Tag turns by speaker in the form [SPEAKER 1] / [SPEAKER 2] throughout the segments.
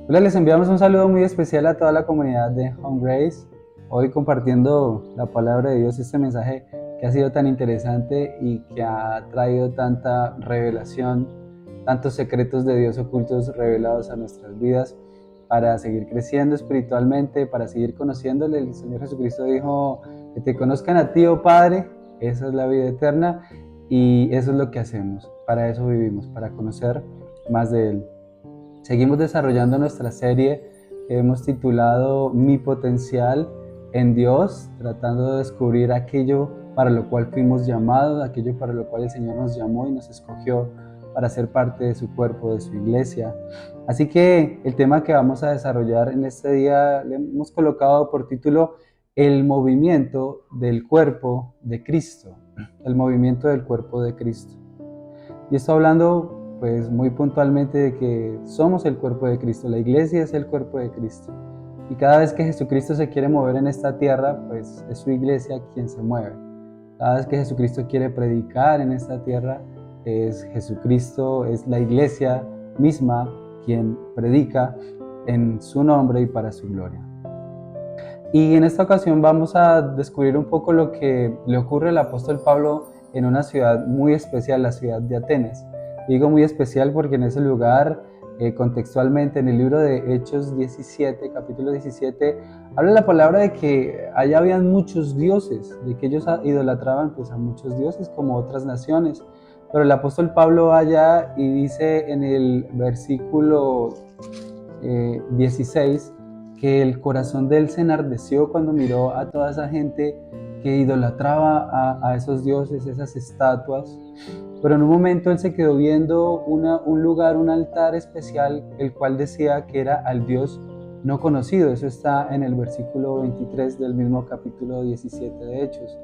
[SPEAKER 1] Hola, les enviamos un saludo muy especial a toda la comunidad de Home Grace. Hoy compartiendo la palabra de Dios, este mensaje que ha sido tan interesante y que ha traído tanta revelación, tantos secretos de Dios ocultos revelados a nuestras vidas para seguir creciendo espiritualmente, para seguir conociéndole. El Señor Jesucristo dijo que te conozcan a ti, oh Padre, esa es la vida eterna y eso es lo que hacemos, para eso vivimos, para conocer más de Él. Seguimos desarrollando nuestra serie que hemos titulado Mi potencial en Dios, tratando de descubrir aquello para lo cual fuimos llamados, aquello para lo cual el Señor nos llamó y nos escogió para ser parte de su cuerpo, de su iglesia. Así que el tema que vamos a desarrollar en este día le hemos colocado por título El movimiento del cuerpo de Cristo. El movimiento del cuerpo de Cristo. Y estoy hablando pues muy puntualmente de que somos el cuerpo de Cristo, la iglesia es el cuerpo de Cristo. Y cada vez que Jesucristo se quiere mover en esta tierra, pues es su iglesia quien se mueve. Cada vez que Jesucristo quiere predicar en esta tierra, es Jesucristo, es la iglesia misma quien predica en su nombre y para su gloria. Y en esta ocasión vamos a descubrir un poco lo que le ocurre al apóstol Pablo en una ciudad muy especial, la ciudad de Atenas. Digo muy especial porque en ese lugar, contextualmente, en el libro de Hechos 17, capítulo 17, habla la palabra de que allá habían muchos dioses, de que ellos idolatraban pues, a muchos dioses como otras naciones. Pero el apóstol Pablo va allá y dice en el versículo 16, que el corazón de él se enardeció cuando miró a toda esa gente que idolatraba a esos dioses, esas estatuas. Pero en un momento él se quedó viendo un lugar, un altar especial, el cual decía que era al Dios no conocido. Eso está en el versículo 23 del mismo capítulo 17 de Hechos.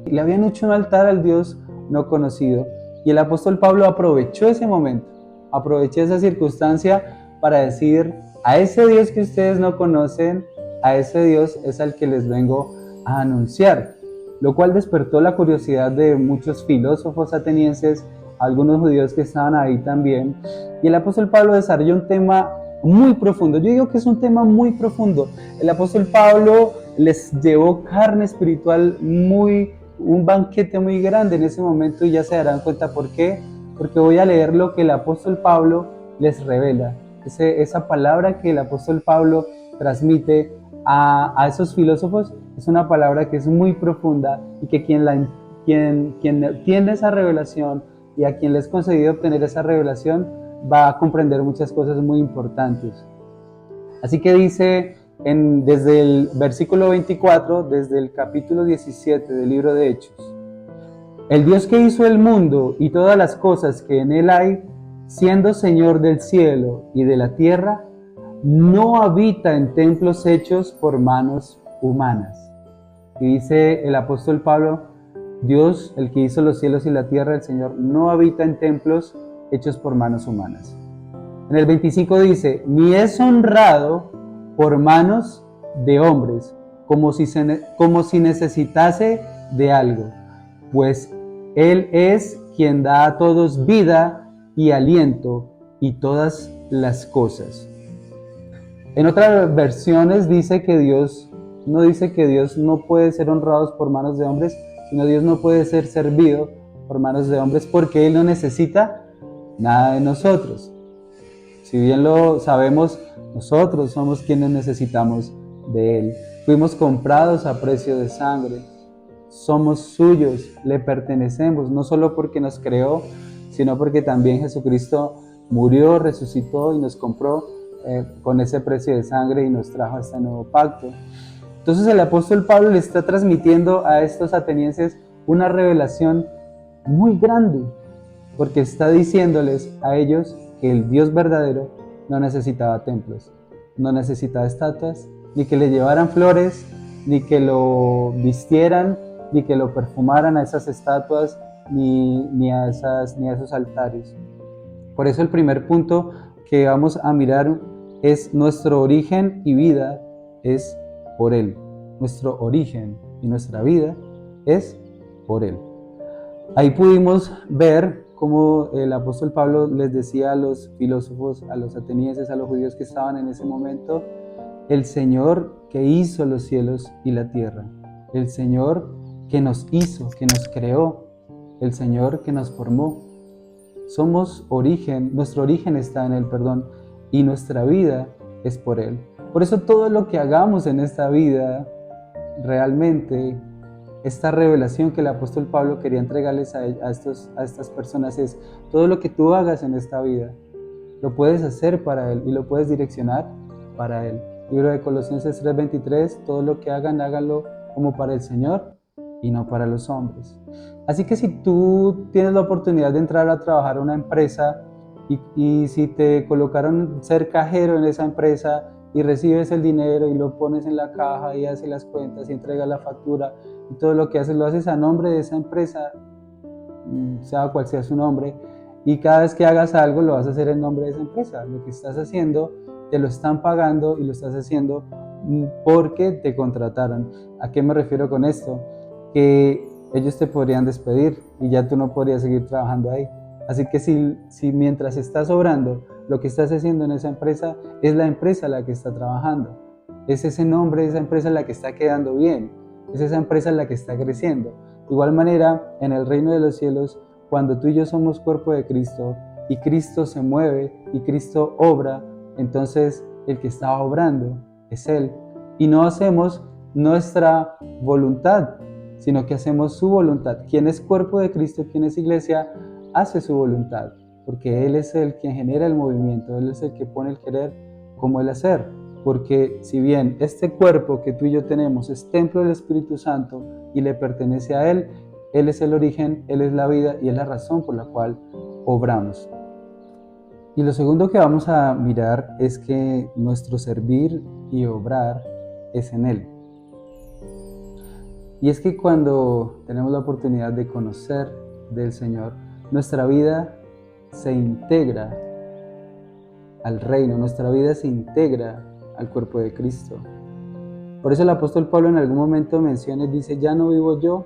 [SPEAKER 1] Y le habían hecho un altar al Dios no conocido. Y el apóstol Pablo aprovechó ese momento, aprovechó esa circunstancia para decir: a ese Dios que ustedes no conocen, a ese Dios es al que les vengo a anunciar. Lo cual despertó la curiosidad de muchos filósofos atenienses, algunos judíos que estaban ahí también. Y el apóstol Pablo desarrolló un tema muy profundo. Yo digo que es un tema muy profundo. El apóstol Pablo les llevó carne espiritual un banquete muy grande en ese momento, y ya se darán cuenta por qué. Porque voy a leer lo que el apóstol Pablo les revela. Esa palabra que el apóstol Pablo transmite a esos filósofos es una palabra que es muy profunda y que quien tiene esa revelación y a quien le es concedido obtener esa revelación va a comprender muchas cosas muy importantes. Así que dice desde el versículo 24, desde el capítulo 17 del libro de Hechos: el Dios que hizo el mundo y todas las cosas que en él hay, siendo Señor del cielo y de la tierra, no habita en templos hechos por manos humanas. Y dice el apóstol Pablo: Dios, el que hizo los cielos y la tierra, el Señor, no habita en templos hechos por manos humanas. En el 25 dice: ni es honrado por manos de hombres, como si necesitase de algo, pues Él es quien da a todos vida y aliento y todas las cosas. En otras versiones dice que Dios no puede ser honrado por manos de hombres, sino Dios no puede ser servido por manos de hombres, porque Él no necesita nada de nosotros. Si bien lo sabemos, nosotros somos quienes necesitamos de Él. Fuimos comprados a precio de sangre. Somos suyos, le pertenecemos, no solo porque nos creó, sino porque también Jesucristo murió, resucitó y nos compró con ese precio de sangre y nos trajo a este nuevo pacto. Entonces el apóstol Pablo le está transmitiendo a estos atenienses una revelación muy grande, porque está diciéndoles a ellos que el Dios verdadero no necesitaba templos, no necesitaba estatuas, ni que le llevaran flores, ni que lo vistieran, ni que lo perfumaran a esas estatuas, ni a esos altares. Por eso el primer punto que vamos a mirar es: nuestro origen y vida es por Él. Nuestro origen y nuestra vida es por Él. Ahí pudimos ver cómo el apóstol Pablo les decía a los filósofos, a los atenienses, a los judíos que estaban en ese momento: el Señor que hizo los cielos y la tierra, el Señor que nos hizo, que nos creó, el Señor que nos formó. Somos origen, nuestro origen está en Él, perdón, y nuestra vida es por Él. Por eso todo lo que hagamos en esta vida, realmente, esta revelación que el apóstol Pablo quería entregarles a estas personas es: todo lo que tú hagas en esta vida, lo puedes hacer para Él y lo puedes direccionar para Él. Libro de Colosenses 3:23, todo lo que hagan, háganlo como para el Señor y no para los hombres. Así que si tú tienes la oportunidad de entrar a trabajar a una empresa y si te colocaron ser cajero en esa empresa y recibes el dinero y lo pones en la caja y haces las cuentas y entregas la factura y todo lo que haces lo haces a nombre de esa empresa, sea cual sea su nombre, y cada vez que hagas algo lo vas a hacer en nombre de esa empresa. Lo que estás haciendo te lo están pagando y lo estás haciendo porque te contrataron. ¿A qué me refiero con esto? Que ellos te podrían despedir y ya tú no podrías seguir trabajando ahí. Así que si mientras estás obrando, lo que estás haciendo en esa empresa es la empresa la que está trabajando. Es ese nombre de esa empresa la que está quedando bien. Es esa empresa la que está creciendo. De igual manera, en el reino de los cielos, cuando tú y yo somos cuerpo de Cristo y Cristo se mueve y Cristo obra, entonces el que está obrando es Él. Y no hacemos nuestra voluntad, sino que hacemos su voluntad. Quien es cuerpo de Cristo, quien es iglesia, hace su voluntad, porque Él es el que genera el movimiento, Él es el que pone el querer como el hacer. Porque si bien este cuerpo que tú y yo tenemos es templo del Espíritu Santo y le pertenece a Él, Él es el origen, Él es la vida y es la razón por la cual obramos. Y lo segundo que vamos a mirar es que nuestro servir y obrar es en Él. Y es que cuando tenemos la oportunidad de conocer del Señor, nuestra vida se integra al reino, nuestra vida se integra al cuerpo de Cristo. Por eso el apóstol Pablo en algún momento menciona y dice: ya no vivo yo,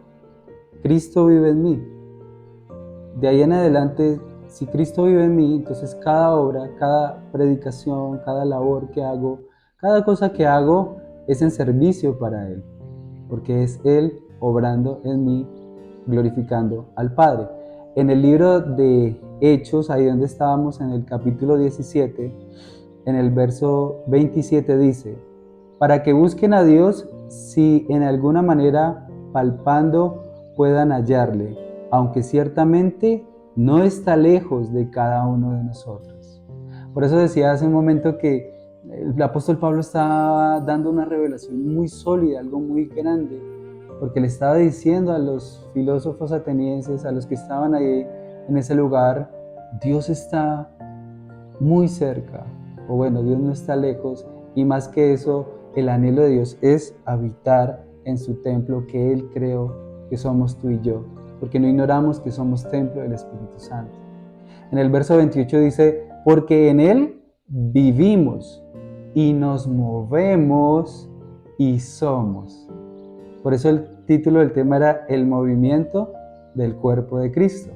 [SPEAKER 1] Cristo vive en mí. De ahí en adelante, si Cristo vive en mí, entonces cada obra, cada predicación, cada labor que hago, cada cosa que hago es en servicio para Él, porque es Él obrando en mí, glorificando al Padre. En el libro de Hechos, ahí donde estábamos en el capítulo 17, en el verso 27 dice: para que busquen a Dios si en alguna manera palpando puedan hallarle, aunque ciertamente no está lejos de cada uno de nosotros. Por eso decía hace un momento que el apóstol Pablo estaba dando una revelación muy sólida, algo muy grande, porque le estaba diciendo a los filósofos atenienses, a los que estaban ahí en ese lugar: Dios está muy cerca, o bueno, Dios no está lejos, y más que eso, el anhelo de Dios es habitar en su templo que Él creó, que somos tú y yo, porque no ignoramos que somos templo del Espíritu Santo. En el verso 28 dice: porque en Él vivimos y nos movemos y somos. Por eso el título del tema era el movimiento del cuerpo de Cristo.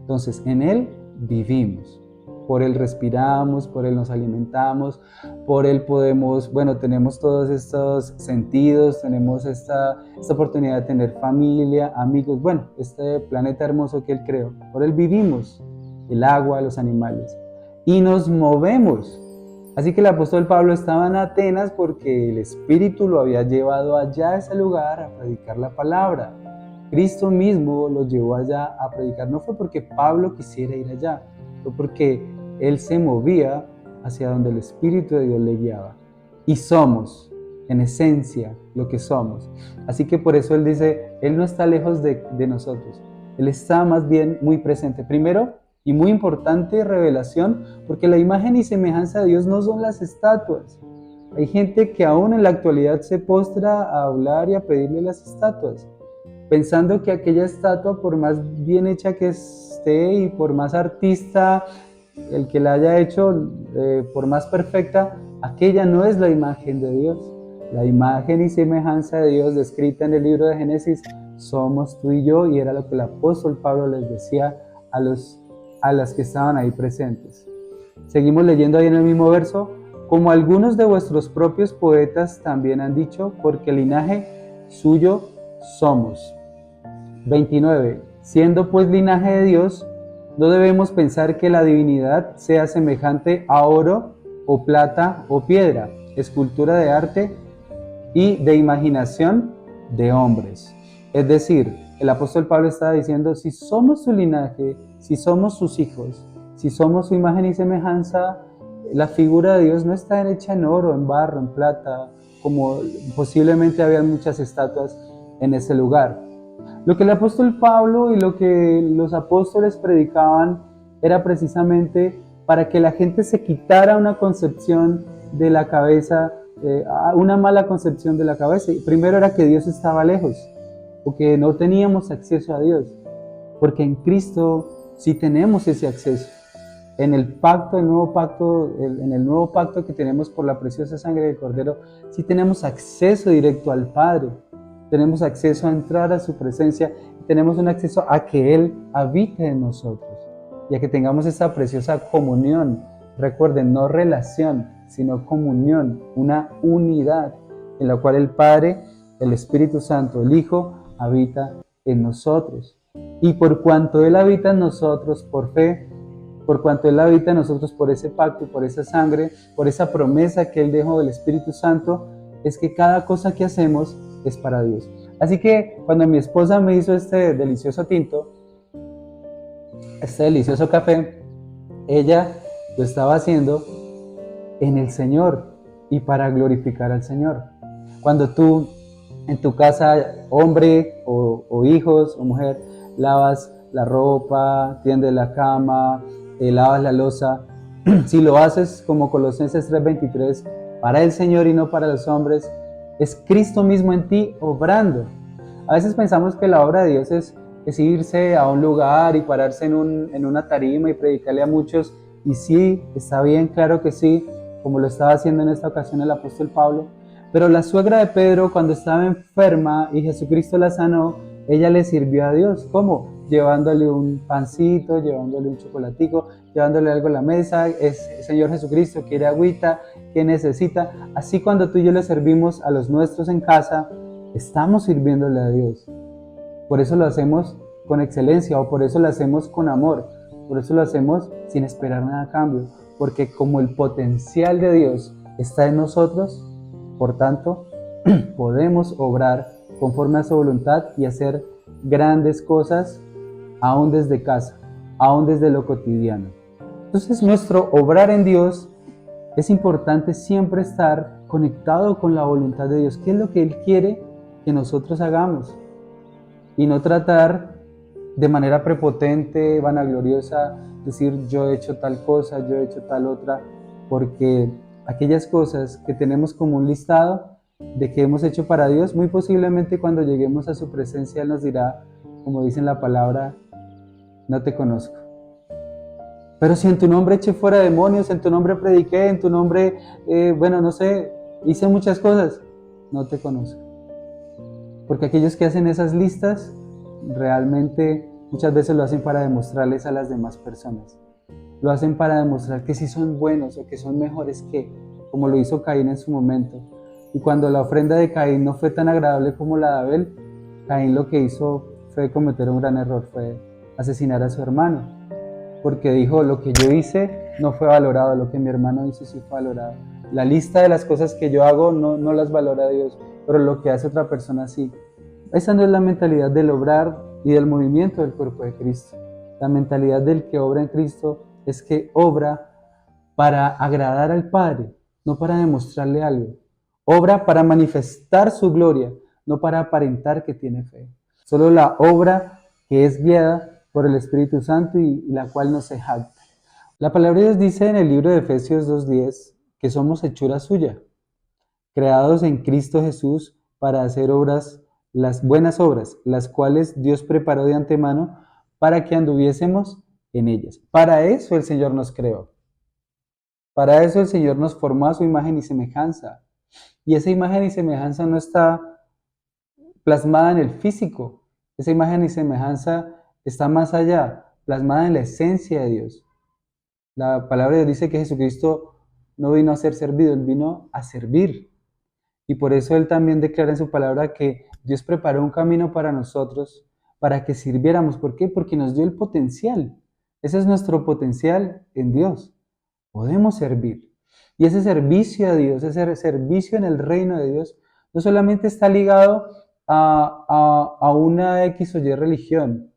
[SPEAKER 1] Entonces, en Él vivimos. Por Él respiramos, por Él nos alimentamos, por Él podemos, tenemos todos estos sentidos, tenemos esta oportunidad de tener familia, amigos, este planeta hermoso que Él creó. Por Él vivimos, el agua, los animales, y nos movemos. Así que el apóstol Pablo estaba en Atenas porque el Espíritu lo había llevado allá a ese lugar a predicar la palabra. Cristo mismo lo llevó allá a predicar. No fue porque Pablo quisiera ir allá, fue porque él se movía hacia donde el Espíritu de Dios le guiaba. Y somos, en esencia, lo que somos. Así que por eso él dice: Él no está lejos de nosotros. Él está más bien muy presente. Primero, y muy importante, revelación, porque la imagen y semejanza de Dios no son las estatuas. Hay gente que aún en la actualidad se postra a hablar y a pedirle las estatuas, pensando que aquella estatua, por más bien hecha que esté y por más artista el que la haya hecho, por más perfecta, aquella no es la imagen de Dios. La imagen y semejanza de Dios descrita en el libro de Génesis somos tú y yo, y era lo que el apóstol Pablo les decía a los a las que estaban ahí presentes. Seguimos leyendo ahí en el mismo verso, como algunos de vuestros propios poetas también han dicho, porque linaje suyo somos. 29. Siendo pues linaje de Dios, no debemos pensar que la divinidad sea semejante a oro o plata o piedra, escultura de arte y de imaginación de hombres. Es decir, el apóstol Pablo está diciendo, si somos su linaje, si somos sus hijos, si somos su imagen y semejanza, la figura de Dios no está hecha en oro, en barro, en plata, como posiblemente había muchas estatuas en ese lugar. Lo que el apóstol Pablo y lo que los apóstoles predicaban era precisamente para que la gente se quitara una concepción de la cabeza, una mala concepción de la cabeza. Primero era que Dios estaba lejos, o que no teníamos acceso a Dios, porque en Cristo sí tenemos ese acceso. En el pacto, en el nuevo pacto que tenemos por la preciosa sangre del Cordero, sí tenemos acceso directo al Padre. Tenemos acceso a entrar a su presencia y tenemos un acceso a que Él habite en nosotros y a que tengamos esa preciosa comunión. Recuerden, no relación, sino comunión, una unidad en la cual el Padre, el Espíritu Santo, el Hijo, habita en nosotros. Y por cuanto Él habita en nosotros por fe, por cuanto Él habita en nosotros por ese pacto, por esa sangre, por esa promesa que Él dejó del Espíritu Santo, es que cada cosa que hacemos es para Dios. Así que cuando mi esposa me hizo este delicioso tinto, este delicioso café, ella lo estaba haciendo en el Señor y para glorificar al Señor. Cuando tú en tu casa, hombre o hijos o mujer, lavas la ropa, tiendes la cama, lavas la loza, si lo haces como Colosenses 3:23, para el Señor y no para los hombres, es Cristo mismo en ti obrando. A veces pensamos que la obra de Dios es irse a un lugar y pararse en una tarima y predicarle a muchos, y sí, está bien, claro que sí, como lo estaba haciendo en esta ocasión el apóstol Pablo, pero la suegra de Pedro, cuando estaba enferma y Jesucristo la sanó, ella le sirvió a Dios. ¿Cómo? Llevándole un pancito, llevándole un chocolatico, llevándole algo a la mesa. Señor Jesucristo, quiere agüita, ¿qué necesita? Así cuando tú y yo le servimos a los nuestros en casa, estamos sirviéndole a Dios. Por eso lo hacemos con excelencia o por eso lo hacemos con amor. Por eso lo hacemos sin esperar nada a cambio. Porque como el potencial de Dios está en nosotros, por tanto, podemos obrar conforme a su voluntad y hacer grandes cosas aún desde casa, aún desde lo cotidiano. Entonces, nuestro obrar en Dios es importante siempre estar conectado con la voluntad de Dios. ¿Qué es lo que Él quiere que nosotros hagamos? Y no tratar de manera prepotente, vanagloriosa, decir yo he hecho tal cosa, yo he hecho tal otra, porque aquellas cosas que tenemos como un listado de que hemos hecho para Dios, muy posiblemente cuando lleguemos a su presencia Él nos dirá, como dice en la palabra, no te conozco. Pero si en tu nombre eché fuera demonios, en tu nombre prediqué, en tu nombre, bueno, no sé, hice muchas cosas, no te conozco. Porque aquellos que hacen esas listas realmente muchas veces lo hacen para demostrarles a las demás personas. Lo hacen para demostrar que sí son buenos o que son mejores que, como lo hizo Caín en su momento. Y cuando la ofrenda de Caín no fue tan agradable como la de Abel, Caín lo que hizo fue cometer un gran error, fue asesinar a su hermano. Porque dijo, lo que yo hice no fue valorado, lo que mi hermano hizo sí fue valorado. La lista de las cosas que yo hago no las valora Dios, pero lo que hace otra persona sí. Esa no es la mentalidad del obrar y del movimiento del cuerpo de Cristo. La mentalidad del que obra en Cristo es que obra para agradar al Padre, no para demostrarle algo. Obra para manifestar su gloria, no para aparentar que tiene fe. Solo la obra que es guiada por el Espíritu Santo y la cual no se jacta. La palabra de Dios dice en el libro de Efesios 2:10 que somos hechura suya, creados en Cristo Jesús para hacer las buenas obras, las cuales Dios preparó de antemano para que anduviésemos en ellas. Para eso el Señor nos creó. Para eso el Señor nos formó a su imagen y semejanza. Y esa imagen y semejanza no está plasmada en el físico. Esa imagen y semejanza está más allá. plasmada en la esencia de Dios. La palabra de Dios dice que Jesucristo no vino a ser servido, Él vino a servir. Y por eso Él también declara en su palabra que Dios preparó un camino para nosotros, para que sirviéramos. ¿Por qué? Porque nos dio el potencial. Ese es nuestro potencial en Dios. Podemos servir. Y ese servicio a Dios, ese servicio en el reino de Dios, no solamente está ligado a una X o Y religión,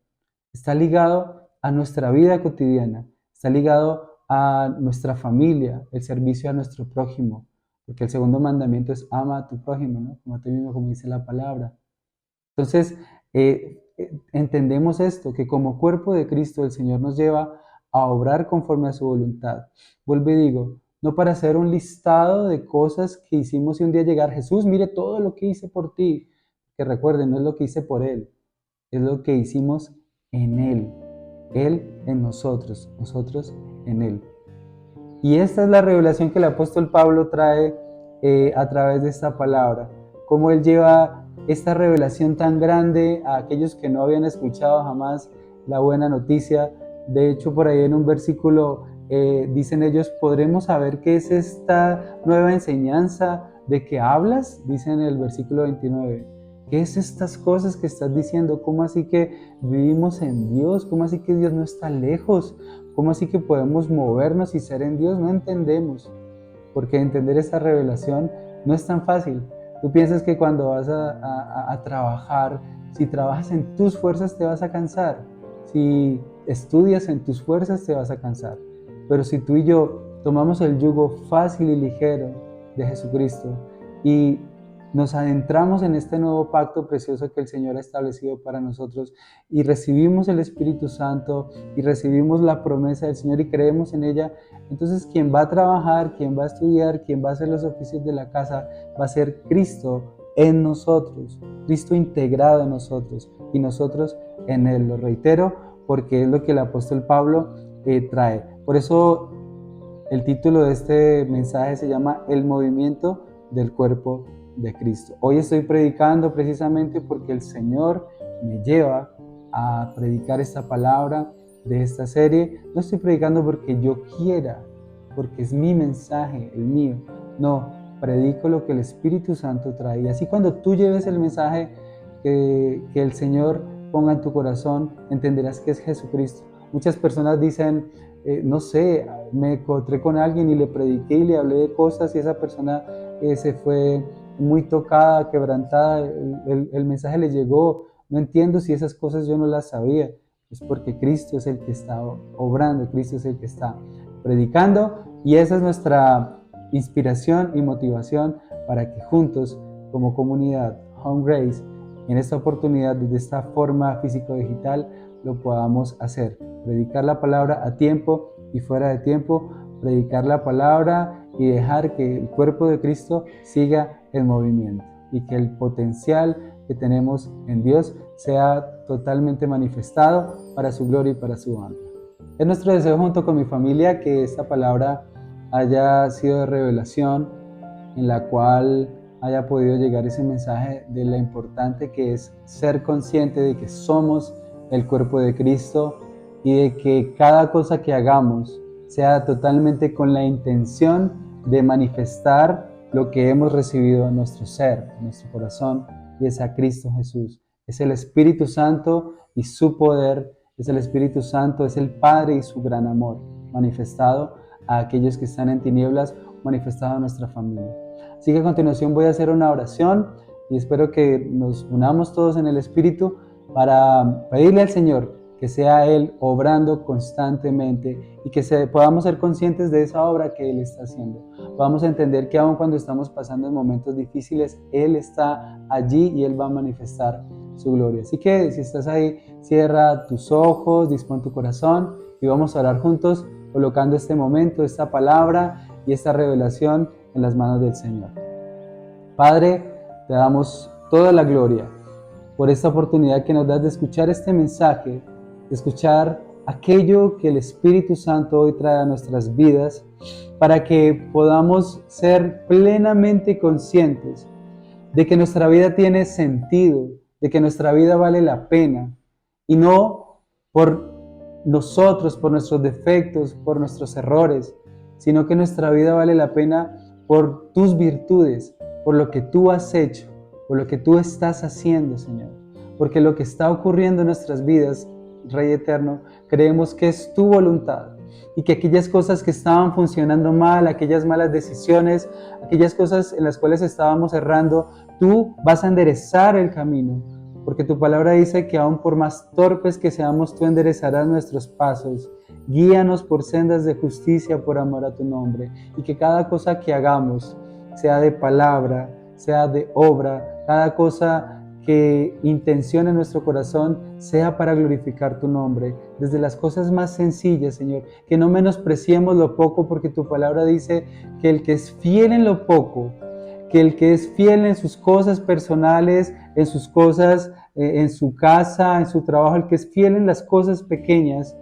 [SPEAKER 1] está ligado a nuestra vida cotidiana, está ligado a nuestra familia, el servicio a nuestro prójimo, porque el segundo mandamiento es ama a tu prójimo, ¿no? Como a ti mismo, como dice la palabra. Entonces, entendemos esto, que como cuerpo de Cristo el Señor nos lleva a obrar conforme a su voluntad. Vuelvo y digo, no para hacer un listado de cosas que hicimos y un día llegar, Jesús, mire todo lo que hice por ti. Que recuerden, no es lo que hice por Él, es lo que hicimos en Él en nosotros, nosotros en Él. Y esta es la revelación que el apóstol Pablo trae a través de esta palabra, cómo él lleva esta revelación tan grande a aquellos que no habían escuchado jamás la buena noticia. De hecho, por ahí en un versículo dicen ellos, ¿podremos saber qué es esta nueva enseñanza de que hablas? Dicen en el versículo 29. ¿Qué es estas cosas que estás diciendo? ¿Cómo así que vivimos en Dios? ¿Cómo así que Dios no está lejos? ¿Cómo así que podemos movernos y ser en Dios? No entendemos, porque entender esta revelación no es tan fácil. Tú piensas que cuando vas a trabajar, si trabajas en tus fuerzas te vas a cansar, si estudias en tus fuerzas te vas a cansar, pero si tú y yo tomamos el yugo fácil y ligero de Jesucristo y nos adentramos en este nuevo pacto precioso que el Señor ha establecido para nosotros y recibimos el Espíritu Santo y recibimos la promesa del Señor y creemos en ella, entonces quien va a trabajar, quien va a estudiar, quien va a hacer los oficios de la casa, va a ser Cristo en nosotros, Cristo integrado en nosotros y nosotros en Él. Lo reitero porque es lo que el apóstol Pablo trae. Por eso el título de este mensaje se llama El movimiento del cuerpo de Cristo. Hoy estoy predicando precisamente porque el Señor me lleva a predicar esta palabra de esta serie. No estoy predicando porque yo quiera, porque es mi mensaje, el mío. No, predico lo que el Espíritu Santo trae. Y así cuando tú lleves el mensaje que el Señor ponga en tu corazón, entenderás que es Jesucristo. Muchas personas dicen, no sé, me encontré con alguien y le prediqué y le hablé de cosas y esa persona se fue muy tocada, quebrantada, el mensaje le llegó, no entiendo si esas cosas yo no las sabía, es porque Cristo es el que está obrando, Cristo es el que está predicando y esa es nuestra inspiración y motivación para que juntos como comunidad Home Grace en esta oportunidad desde esta forma físico-digital lo podamos hacer, predicar la palabra a tiempo y fuera de tiempo, predicar la palabra y dejar que el cuerpo de Cristo siga en movimiento y que el potencial que tenemos en Dios sea totalmente manifestado para su gloria y para su honra. Es nuestro deseo junto con mi familia que esta palabra haya sido de revelación, en la cual haya podido llegar ese mensaje de lo importante que es ser consciente de que somos el cuerpo de Cristo y de que cada cosa que hagamos sea totalmente con la intención de manifestar lo que hemos recibido en nuestro ser, en nuestro corazón, y es a Cristo Jesús. Es el Espíritu Santo y su poder, es el Espíritu Santo, es el Padre y su gran amor, manifestado a aquellos que están en tinieblas, manifestado a nuestra familia. Así que a continuación voy a hacer una oración y espero que nos unamos todos en el Espíritu para pedirle al Señor que sea Él obrando constantemente y que podamos ser conscientes de esa obra que Él está haciendo. Vamos a entender que aun cuando estamos pasando en momentos difíciles, Él está allí y Él va a manifestar su gloria. Así que si estás ahí, cierra tus ojos, dispón tu corazón y vamos a orar juntos colocando este momento, esta palabra y esta revelación en las manos del Señor. Padre, te damos toda la gloria por esta oportunidad que nos das de escuchar este mensaje, de escuchar aquello que el Espíritu Santo hoy trae a nuestras vidas, para que podamos ser plenamente conscientes de que nuestra vida tiene sentido, de que nuestra vida vale la pena, y no por nosotros, por nuestros defectos, por nuestros errores, sino que nuestra vida vale la pena por tus virtudes, por lo que tú has hecho, por lo que tú estás haciendo, Señor. Porque lo que está ocurriendo en nuestras vidas, Rey eterno, creemos que es tu voluntad y que aquellas cosas que estaban funcionando mal, aquellas malas decisiones, aquellas cosas en las cuales estábamos errando, tú vas a enderezar el camino. Porque tu palabra dice que aún por más torpes que seamos, tú enderezarás nuestros pasos. Guíanos por sendas de justicia por amor a tu nombre. Y que cada cosa que hagamos, sea de palabra, sea de obra, cada cosa que intencione nuestro corazón, sea para glorificar tu nombre. Desde las cosas más sencillas, Señor. Que no menospreciemos lo poco, porque tu palabra dice que el que es fiel en lo poco, que el que es fiel en sus cosas personales, en sus cosas, en su casa, en su trabajo, el que es fiel en las cosas pequeñas,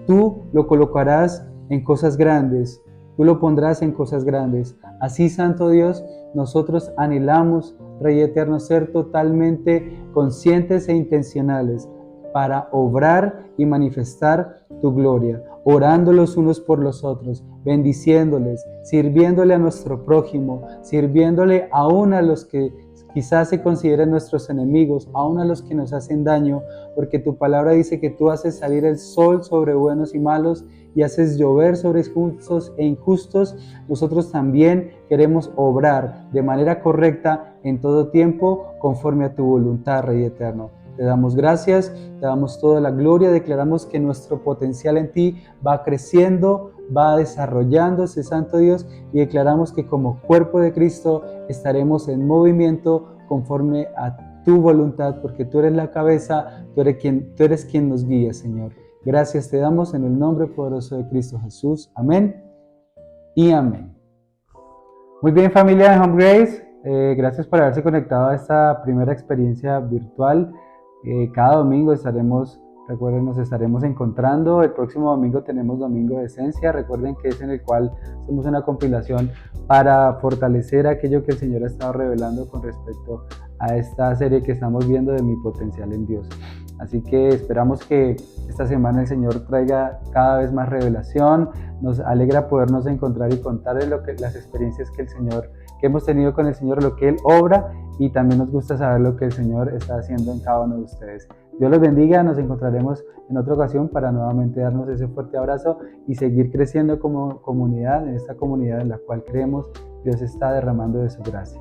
[SPEAKER 1] tú lo colocarás en cosas grandes, tú lo pondrás en cosas grandes. Así, Santo Dios, nosotros anhelamos, Rey eterno, ser totalmente conscientes e intencionales para obrar y manifestar tu gloria, orando los unos por los otros, bendiciéndoles, sirviéndole a nuestro prójimo, sirviéndole aún a los que quizás se consideren nuestros enemigos, aún a los que nos hacen daño, porque tu palabra dice que tú haces salir el sol sobre buenos y malos y haces llover sobre justos e injustos. Nosotros también queremos obrar de manera correcta en todo tiempo conforme a tu voluntad, Rey eterno. Te damos gracias, te damos toda la gloria, declaramos que nuestro potencial en ti va creciendo, va desarrollándose, Santo Dios, y declaramos que como cuerpo de Cristo estaremos en movimiento conforme a tu voluntad, porque tú eres la cabeza, tú eres quien nos guía, Señor. Gracias te damos en el nombre poderoso de Cristo Jesús. Amén y amén. Muy bien, familia de Home Grace, gracias por haberse conectado a esta primera experiencia virtual. Cada domingo recuerden, nos estaremos encontrando. El próximo domingo tenemos Domingo de Esencia. Recuerden que es en el cual hacemos una compilación para fortalecer aquello que el Señor ha estado revelando con respecto a esta serie que estamos viendo de Mi Potencial en Dios. Así que esperamos que esta semana el Señor traiga cada vez más revelación. Nos alegra podernos encontrar y contarles las experiencias que hemos tenido con el Señor, lo que Él obra, y también nos gusta saber lo que el Señor está haciendo en cada uno de ustedes. Dios los bendiga, nos encontraremos en otra ocasión para nuevamente darnos ese fuerte abrazo y seguir creciendo como comunidad, en esta comunidad en la cual creemos Dios está derramando de su gracia.